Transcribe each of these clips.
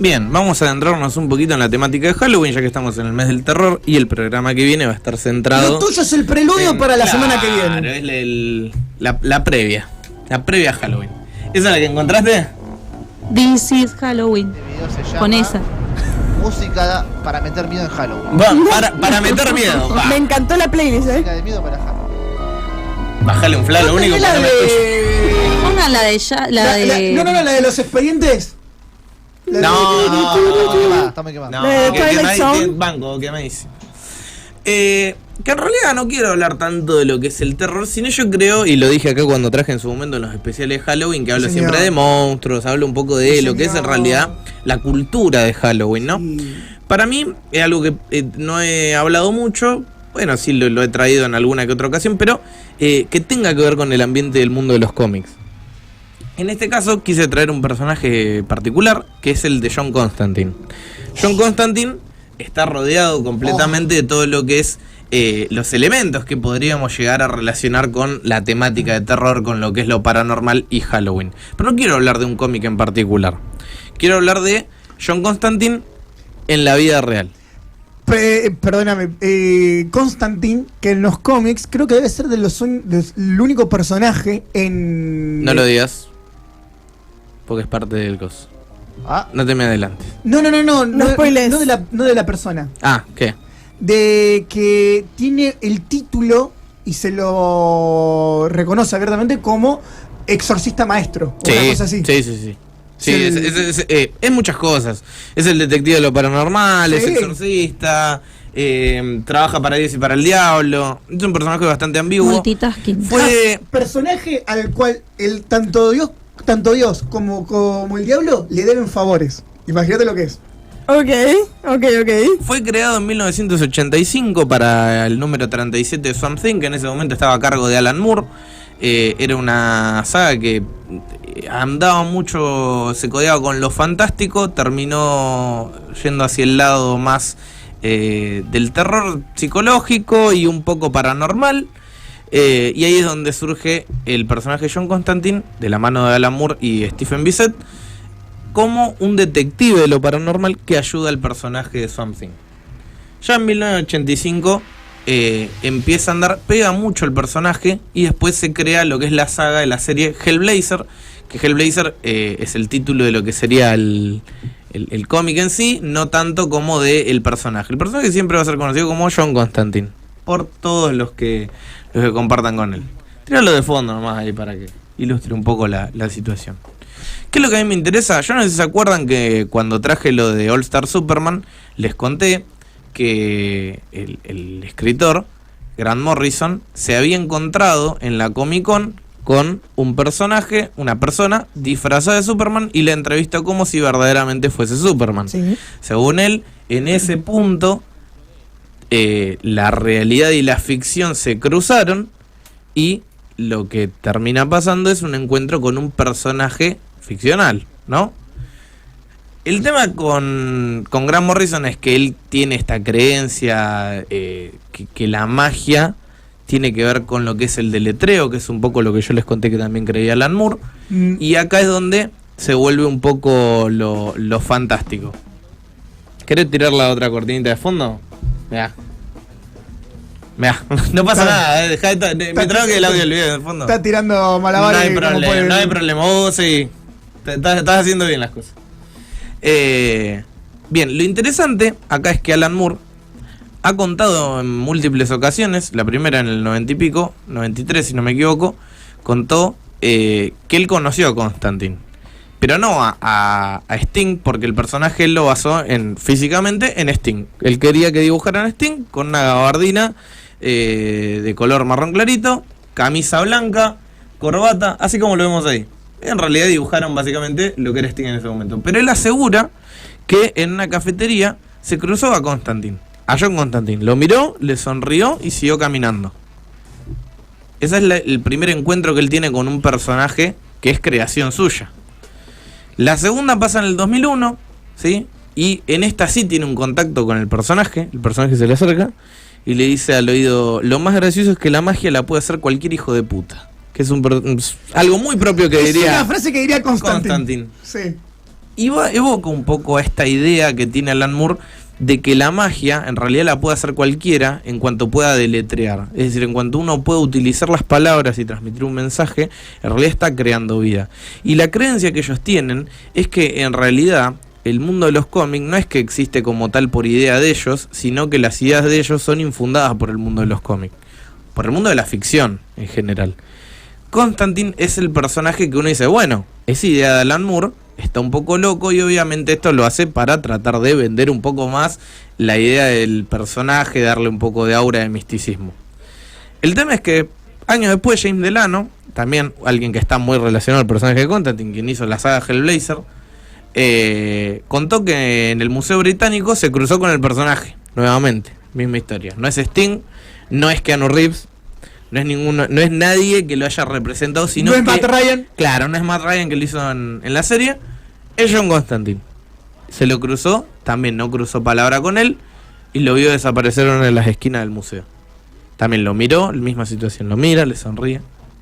Bien, vamos a adentrarnos un poquito en la temática de Halloween, ya que estamos en el mes del terror y el programa que viene va a estar centrado... Lo tuyo es el preludio para la semana que viene. Claro, es la previa a Halloween. ¿Esa es la que encontraste? This is Halloween. Este video se llama Con esa. Música para meter miedo en Halloween. Para meter miedo. Me encantó la playlist, Música de miedo para Halloween. Bajale un flan, lo único que la no me escucho. Pongan la de ya, la de. No, la de los expedientes. No, Está muy quemada. no, de que Twilight me Zone. banco, que me dice. Que en realidad no quiero hablar tanto de lo que es el terror, sino yo creo, y lo dije acá cuando traje en su momento en los especiales de Halloween, que hablo Señor. siempre de monstruos, hablo un poco de Sí, lo que es en señor. realidad la cultura de Halloween, ¿no? Sí. Para mí es algo que no he hablado mucho, bueno, sí lo he traído en alguna que otra ocasión, pero que tenga que ver con el ambiente del mundo de los cómics. En este caso quise traer un personaje particular, que es el de John Constantine. John Constantine está rodeado completamente de todo lo que es los elementos que podríamos llegar a relacionar con la temática de terror, con lo que es lo paranormal y Halloween. Pero no quiero hablar de un cómic en particular. Quiero hablar de John Constantine en la vida real. Perdóname, Constantine, que en los cómics creo que debe ser el único personaje en... No lo digas, porque es parte del coso. Ah, No te me adelantes. No, spoilees. no de la persona. Ah, ¿qué? De que tiene el título y se lo reconoce abiertamente como exorcista maestro. O una cosa así. Sí. Sí, Sí, es muchas cosas. Es el detective de lo paranormal, es Sí. exorcista, trabaja para Dios y para el diablo. Es un personaje bastante ambiguo. Multitasking. Fue... Personaje al cual tanto Dios como el diablo le deben favores. Imagínate lo que es. Ok. Fue creado en 1985 para el número 37 de Swamp Thing, que en ese momento estaba a cargo de Alan Moore. Era una saga que andaba mucho, se codeaba con lo fantástico, terminó yendo hacia el lado más del terror psicológico y un poco paranormal. Y ahí es donde surge el personaje John Constantine, de la mano de Alan Moore y Stephen Bissett, como un detective de lo paranormal que ayuda al personaje de Swamp Thing. Ya en 1985 empieza a andar, pega mucho el personaje y después se crea lo que es la saga de la serie Hellblazer, que Hellblazer es el título de lo que sería el cómic en sí, no tanto como de el personaje. El personaje siempre va a ser conocido como John Constantine, por todos los que compartan con él. Tíralo de fondo nomás ahí para que ilustre un poco la situación. ¿Qué es lo que a mí me interesa? Yo no sé si se acuerdan que cuando traje lo de All Star Superman, les conté que el escritor, Grant Morrison, se había encontrado en la Comic Con con un personaje, una persona disfrazada de Superman, y la entrevistó como si verdaderamente fuese Superman. Sí. Según él, en ese punto, la realidad y la ficción se cruzaron y lo que termina pasando es un encuentro con un personaje ficcional, ¿no? El tema con Grant Morrison es que él tiene esta creencia que la magia tiene que ver con lo que es el deletreo, que es un poco lo que yo les conté que también creía Alan Moore, y acá es donde se vuelve un poco lo fantástico. ¿Querés tirar la otra cortinita de fondo? Mirá, no pasa nada, me trago que el audio del video de fondo. Está tirando malabares. No hay problema, vos sí, estás haciendo bien las cosas. Bien, lo interesante acá es que Alan Moore ha contado en múltiples ocasiones, la primera en el 90 y pico, 93 si no me equivoco, contó que él conoció a Constantine, pero no a Sting, porque el personaje él lo basó físicamente en Sting. Él quería que dibujaran a Sting con una gabardina de color marrón clarito, camisa blanca, corbata, así como lo vemos ahí. En realidad dibujaron básicamente lo que era Sting en ese momento. Pero él asegura que en una cafetería se cruzó a John Constantine. Lo miró, le sonrió y siguió caminando. Ese es el primer encuentro que él tiene con un personaje que es creación suya. La segunda pasa en el 2001, ¿sí? Y en esta sí tiene un contacto con el personaje se le acerca y le dice al oído: lo más gracioso es que la magia la puede hacer cualquier hijo de puta. Que es algo muy propio que diría... Es una frase que diría Constantine. Constantine. Sí. evoca un poco a esta idea que tiene Alan Moore de que la magia en realidad la puede hacer cualquiera en cuanto pueda deletrear. Es decir, en cuanto uno puede utilizar las palabras y transmitir un mensaje, en realidad está creando vida. Y la creencia que ellos tienen es que en realidad el mundo de los cómics no es que existe como tal por idea de ellos, sino que las ideas de ellos son infundadas por el mundo de los cómics, por el mundo de la ficción en general. Constantine es el personaje que uno dice, bueno, es idea de Alan Moore, está un poco loco y obviamente esto lo hace para tratar de vender un poco más la idea del personaje, darle un poco de aura de misticismo. El tema es que años después James Delano, también alguien que está muy relacionado al personaje de Constantine, quien hizo la saga Hellblazer, contó que en el Museo Británico se cruzó con el personaje, nuevamente, misma historia. No es Sting, no es Keanu Reeves, no es nadie que lo haya representado, sino no es Matt Ryan. Claro, no es Matt Ryan que lo hizo en la serie, es John Constantine. Se lo cruzó, también no cruzó palabra con él, y lo vio desaparecer en una de las esquinas del museo. También lo miró, la misma situación, lo mira, le sonríe.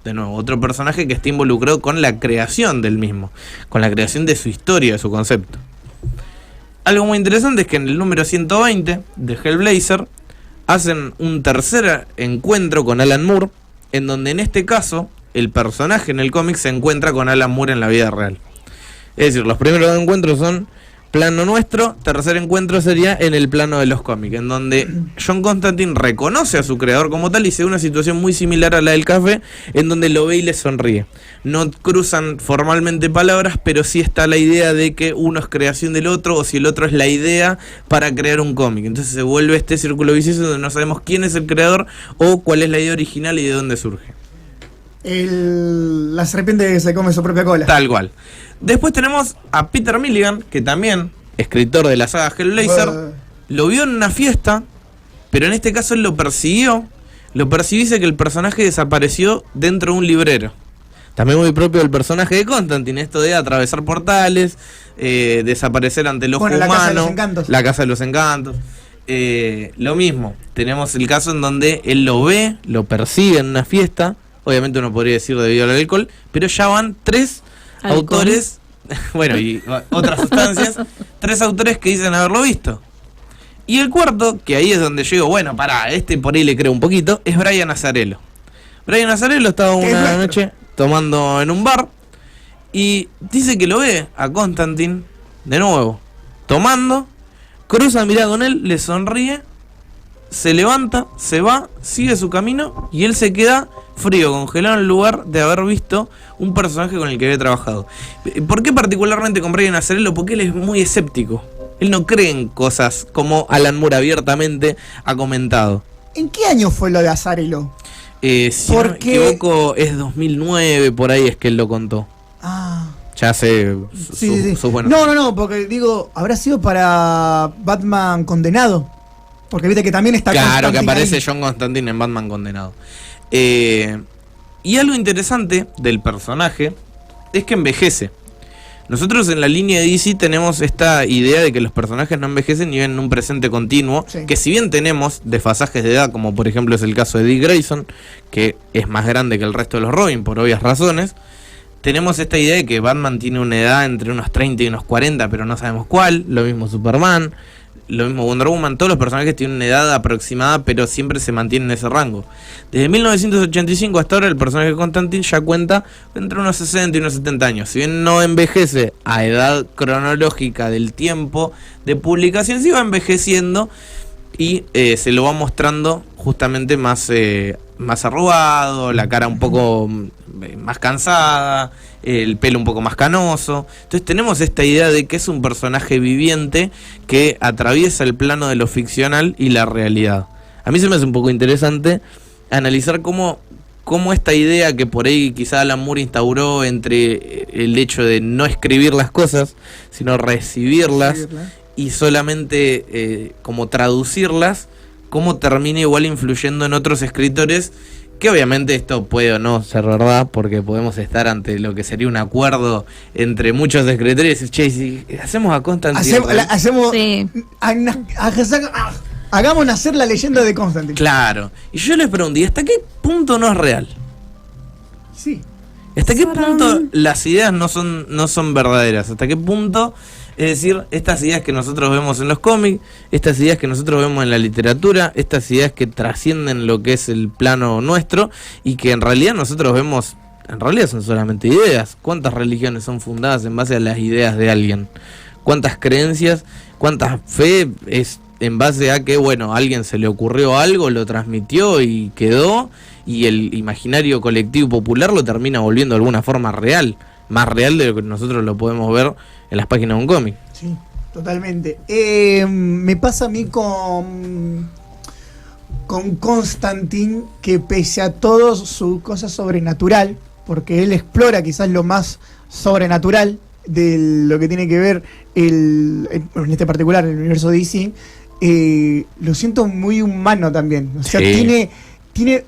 De nuevo, otro personaje que está involucrado con la creación del mismo, con la creación de su historia, de su concepto. Algo muy interesante es que en el número 120 de Hellblazer hacen un tercer encuentro con Alan Moore, en donde en este caso el personaje en el cómic se encuentra con Alan Moore en la vida real. Es decir, los primeros dos encuentros son plano nuestro, tercer encuentro sería en el plano de los cómics, en donde John Constantine reconoce a su creador como tal y se ve una situación muy similar a la del café, en donde lo ve y le sonríe. No cruzan formalmente palabras, pero sí está la idea de que uno es creación del otro, o si el otro es la idea para crear un cómic. Entonces se vuelve este círculo vicioso donde no sabemos quién es el creador o cuál es la idea original y de dónde surge. La serpiente que se come su propia cola. Tal cual. Después tenemos a Peter Milligan, que también, escritor de la saga Hellblazer, lo vio en una fiesta, pero en este caso él lo persiguió. Lo persiguió y dice que el personaje desapareció dentro de un librero. También muy propio del personaje de Constantine, esto de atravesar portales, desaparecer ante el ojo humano. La Casa de los Encantos. La Casa de los Encantos. Lo mismo, tenemos el caso en donde él lo ve, lo persigue en una fiesta. Obviamente uno podría decir debido al alcohol, pero ya van 3 autores, bueno, y otras sustancias, 3 autores que dicen haberlo visto. Y el cuarto, que ahí es donde yo digo, bueno, pará, por ahí le creo un poquito, es Brian Azzarello. Brian Azzarello estaba una noche tomando en un bar y dice que lo ve a Constantine, de nuevo, tomando, cruza mirada con él, le sonríe, se levanta, se va, sigue su camino y él se queda frío, congelado en el lugar de haber visto un personaje con el que había trabajado. ¿Por qué particularmente con Brian Azzarello? Porque él es muy escéptico. Él no cree en cosas como Alan Moore abiertamente ha comentado. ¿En qué año fue lo de Azzarello? Si no me equivoco, es 2009, por ahí es que él lo contó. Ah. Ya sé. Sí. No, porque digo, habrá sido para Batman Condenado. Porque viste que también está claro, que aparece ahí. John Constantine en Batman Condenado. Y algo interesante del personaje es que envejece. Nosotros en la línea de DC tenemos esta idea de que los personajes no envejecen y viven en un presente continuo, sí. Que si bien tenemos desfasajes de edad, como por ejemplo es el caso de Dick Grayson, que es más grande que el resto de los Robin por obvias razones, tenemos esta idea de que Batman tiene una edad entre unos 30 y unos 40, pero no sabemos cuál, lo mismo Superman, lo mismo Wonder Woman, todos los personajes tienen una edad aproximada, pero siempre se mantienen en ese rango. Desde 1985 hasta ahora el personaje de Constantine ya cuenta entre unos 60 y unos 70 años. Si bien no envejece a edad cronológica del tiempo de publicación, sí va envejeciendo y se lo va mostrando justamente más arrugado, la cara un poco más cansada, el pelo un poco más canoso. Entonces tenemos esta idea de que es un personaje viviente que atraviesa el plano de lo ficcional y la realidad. A mí se me hace un poco interesante analizar cómo esta idea que por ahí quizá Alan Moore instauró entre el hecho de no escribir las cosas, sino recibirlas y solamente como traducirlas, cómo termina igual influyendo en otros escritores, que obviamente esto puede o no ser verdad, porque podemos estar ante lo que sería un acuerdo entre muchos escritores y decir, che, si hacemos a Constantine... Hagamos nacer la leyenda de Constantine. Claro. Y yo les pregunté, ¿hasta qué punto no es real? Sí. ¿Hasta qué punto las ideas no son verdaderas? ¿Hasta qué punto, es decir, estas ideas que nosotros vemos en los cómics, estas ideas que nosotros vemos en la literatura, estas ideas que trascienden lo que es el plano nuestro y que en realidad nosotros vemos, en realidad son solamente ideas? ¿Cuántas religiones son fundadas en base a las ideas de alguien? ¿Cuántas creencias, cuánta fe es en base a que, bueno, a alguien se le ocurrió algo, lo transmitió y quedó, y el imaginario colectivo popular lo termina volviendo de alguna forma real, más real de lo que nosotros lo podemos ver en las páginas de un cómic? Sí, totalmente. Me pasa a mí con Constantine, que pese a todo su cosa sobrenatural, porque él explora quizás lo más sobrenatural de lo que tiene que ver en este particular el universo DC, lo siento muy humano también. O sea, Sí.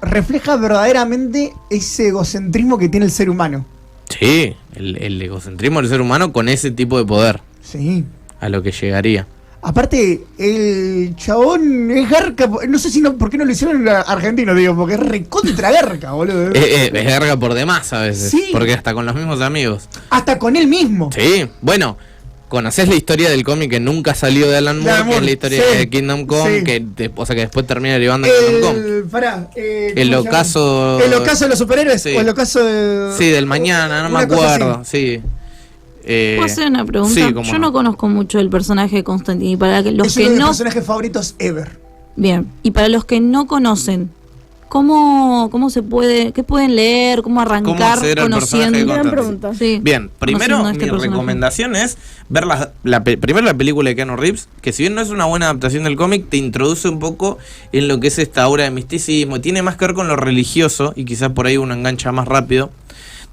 refleja verdaderamente ese egocentrismo que tiene el ser humano. Sí, el egocentrismo del ser humano con ese tipo de poder, Sí. a lo que llegaría. Aparte, el chabón es garca. No sé por qué no lo hicieron argentino, digo, porque es recontra garca, boludo. Es verga por demás a veces, Sí. porque hasta con los mismos amigos. Hasta con él mismo. Sí, bueno, ¿conocés la historia del cómic que nunca salió de Alan Moore, que es la historia sí, de Kingdom Come, sí. que después termina derivando en Kingdom Come? Pará, El ¿cómo se ocaso... llama? ¿El ocaso de los superhéroes? Sí. ¿O el ocaso de...? Sí, del mañana, no me Una cosa acuerdo, así. sí. ¿Puedo hacer una pregunta? Sí, cómo Yo no conozco mucho el personaje de Constantine. Y para los Es que uno de mis no. personajes favoritos ever. Bien. Y para los que no conocen, ¿cómo se puede. ¿Qué pueden leer? ¿Cómo arrancar acceder al personaje de conociendo? Gran Constantine? pregunta. Sí, Bien, primero conociendo a este mi personaje. recomendación es ver primero la película de Keanu Reeves, que si bien no es una buena adaptación del cómic, te introduce un poco en lo que es esta obra de misticismo, tiene más que ver con lo religioso y quizás por ahí uno engancha más rápido.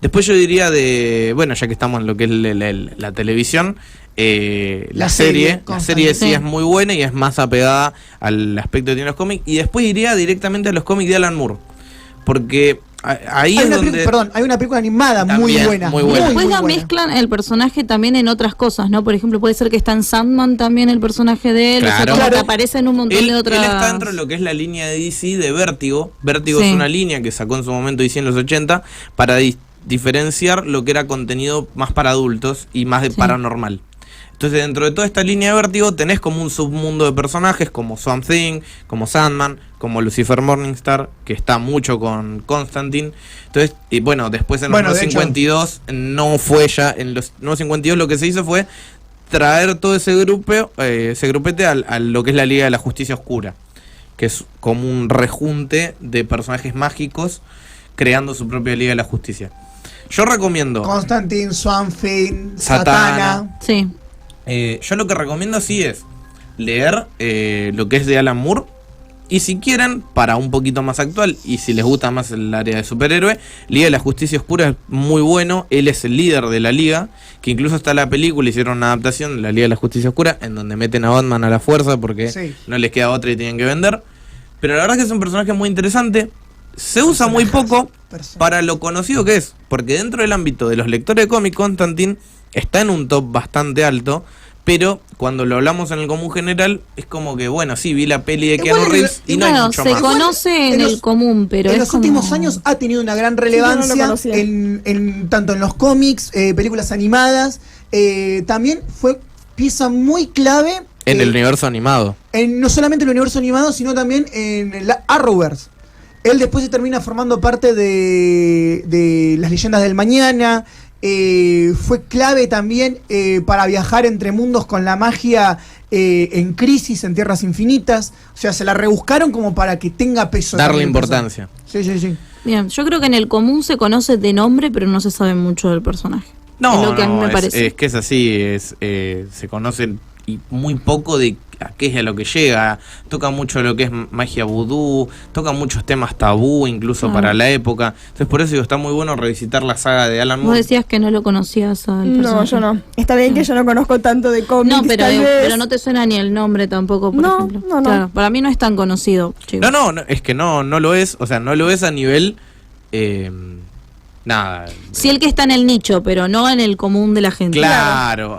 Después yo diría bueno, ya que estamos en lo que es la televisión, la serie sí Sí. es muy buena y es más apegada al aspecto que tienen los cómics. Y después iría directamente a los cómics de Alan Moore, porque ahí es donde... Hay una película animada muy También, buena. muy buena. Después muy la buena. mezclan el personaje también en otras cosas, ¿no? Por ejemplo, puede ser que está en Sandman también el personaje de él. O sea, Claro. como que Claro. aparece en un montón Él de otras. está dentro de lo que es la línea de DC de Vértigo. Vértigo Sí. es una línea que sacó en su momento DC en los 80 para diferenciar lo que era contenido más para adultos y más de Sí. paranormal. Entonces, dentro de toda esta línea de Vértigo tenés como un submundo de personajes como Swamp Thing, como Sandman, como Lucifer Morningstar, que está mucho con Constantine. Entonces, y bueno, después en los Bueno, nuevos de hecho. 52 no fue ya, en los nuevos 52 lo que se hizo fue traer todo ese grupete a lo que es la Liga de la Justicia Oscura, que es como un rejunte de personajes mágicos creando su propia Liga de la Justicia. Yo recomiendo, Constantine, Swamp Thing, Satana. Satana. Sí. yo lo que recomiendo sí es leer lo que es de Alan Moore, y si quieren, para un poquito más actual, y si les gusta más el área de superhéroe, Liga de la Justicia Oscura es muy bueno. Él es el líder de la Liga, que incluso está la película, hicieron una adaptación de la Liga de la Justicia Oscura, en donde meten a Batman a la fuerza porque Sí. no les queda otra y tienen que vender. Pero la verdad es que es un personaje muy interesante. Se usa muy poco para lo conocido que es, porque dentro del ámbito de los lectores de cómic, Constantine está en un top bastante alto, pero cuando lo hablamos en el común general, es como que, bueno, sí, vi la peli de Igual Keanu en Reeves y no hay Claro, mucho se más. conoce en En los- el común, pero en es los como- últimos años ha tenido una gran yo no relevancia lo conocía. tanto en los cómics, películas animadas. También fue pieza muy clave En el universo animado. no solamente en el universo animado, sino también en la Arrowverse. Él después se termina formando parte de las leyendas del mañana. Fue clave también para viajar entre mundos con la magia en Crisis, en Tierras Infinitas. O sea, se la rebuscaron como para que tenga peso. Darle también el importancia. personaje. Sí, sí, sí. Bien, yo creo que en el común se conoce de nombre, pero no se sabe mucho del personaje. No, es lo que a mí me es, parece. es que es así, se conoce y muy poco de a qué es a lo que llega. Toca mucho lo que es magia vudú, toca muchos temas tabú incluso Claro. para la época. Entonces por eso digo, está muy bueno revisitar la saga de Alan Vos Moore. decías que no lo conocías al No, personaje. yo no. Está bien que yo no conozco tanto de cómics, No, pero, tal vez. pero no te suena ni el nombre tampoco, por No, ejemplo. no. Claro, para mí no es tan conocido, chicos. No, es que no lo es. O sea, no lo es a nivel... nada. Sí, el que está en el nicho, pero no en el común de la gente. Claro,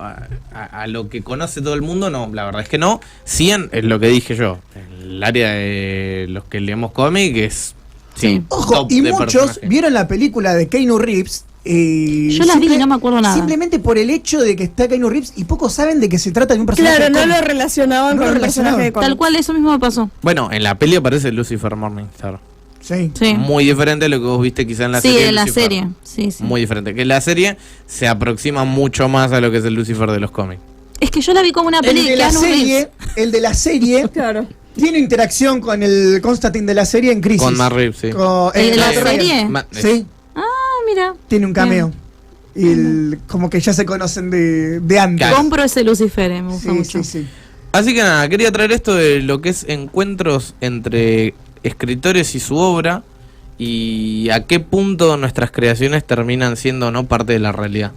a lo que conoce todo el mundo, no, la verdad es que no. Sí, es lo que dije yo, en el área de los que leemos cómic es... Sí. Ojo, top y de muchos personajes. vieron la película de Keanu Reeves Yo la vi y no me acuerdo nada. Simplemente por el hecho de que está Keanu Reeves y pocos saben de que se trata de un personaje. Claro, de no cómic. lo relacionaban No con lo un personaje de cómic. Tal cual, eso mismo me pasó. Bueno, en la peli aparece Lucifer Morningstar. Sí. Sí, Muy diferente a lo que vos viste quizá en la sí, serie. en la Lucifer. serie. Sí, sí. Muy diferente. Que la serie se aproxima mucho más a lo que es el Lucifer de los cómics. Es que yo la vi como una peli El de de la Keanu serie, Reeves. el de la serie Claro. tiene interacción con el Constantine de la serie en Crisis. Con Matt Reeves, sí. Con- ¿El de la Matt Ryan. serie? Sí, Ah, mira. tiene un cameo. Y como que ya se conocen de antes. Claro. Compro ese Lucifer, me gusta Sí, mucho. sí, sí. Así que nada, quería traer esto de lo que es encuentros entre escritores y su obra y a qué punto nuestras creaciones terminan siendo o no parte de la realidad.